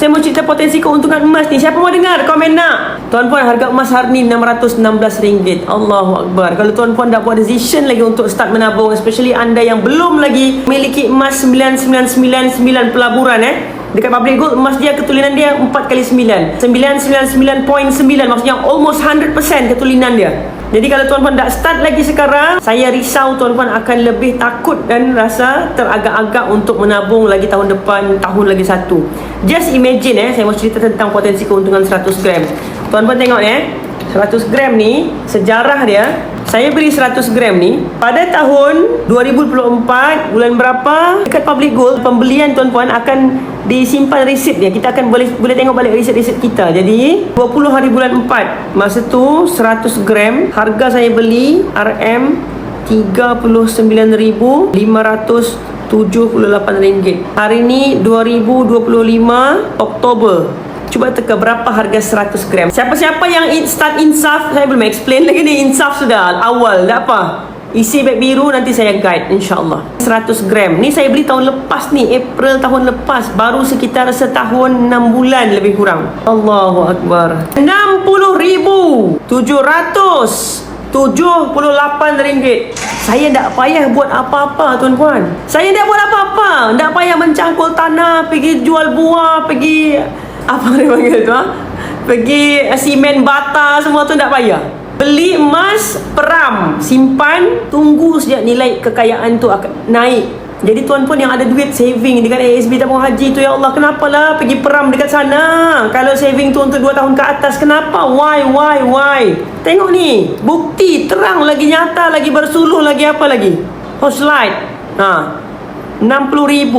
Saya mau cerita potensi keuntungan emas ni. Siapa mau dengar? Komen nak. Tuan-puan, harga emas hari ni RM616. Allahu Akbar. Kalau tuan-puan dah buat decision lagi untuk start menabung, especially anda yang belum lagi memiliki emas 9999 pelaburan dekat Public Gold, emas dia ketulinan dia 4 kali 9 999.9, maksudnya almost 100% ketulinan dia. Jadi kalau tuan-puan tak start lagi sekarang, saya risau tuan-puan akan lebih takut dan rasa teragak-agak untuk menabung lagi tahun depan, tahun lagi satu. Just imagine saya mau cerita tentang potensi keuntungan 100 gram. Tuan-puan tengok 100 gram ni, sejarah dia, saya beli 100 gram ni pada tahun 2024 bulan berapa, dekat Public Gold, pembelian tuan-puan akan disimpan resit dia. Kita akan boleh tengok balik resit kita. Jadi 20 hari bulan 4, masa tu 100 gram harga saya beli RM RM39,578. Hari ni 2025 Oktober. Cuba teka berapa harga 100 gram. Siapa-siapa yang start insaf, saya belum explain lagi ni. Insaf sudah awal, tak apa. Isi beg biru, nanti saya guide insyaAllah. 100 gram ni saya beli tahun lepas ni, April tahun lepas. Baru sekitar setahun 6 bulan lebih kurang. Allahu Akbar. RM60,778. Saya tak payah buat apa-apa tuan-puan. Saya tak buat apa-apa. Tak payah mencangkul tanah, pergi jual buah, pergi apa dia panggil tu pergi simen bata, semua tu tak payah. Beli emas, peram, simpan, tunggu sejak nilai kekayaan tu akan naik. Jadi tuan-puan yang ada duit saving dekat ASB tabung haji tu, ya Allah, kenapalah pergi peram dekat sana kalau saving tu untuk 2 tahun ke atas? Kenapa? Why? Tengok ni, bukti terang lagi, nyata lagi, bersuluh lagi, apa lagi, host light 60,000.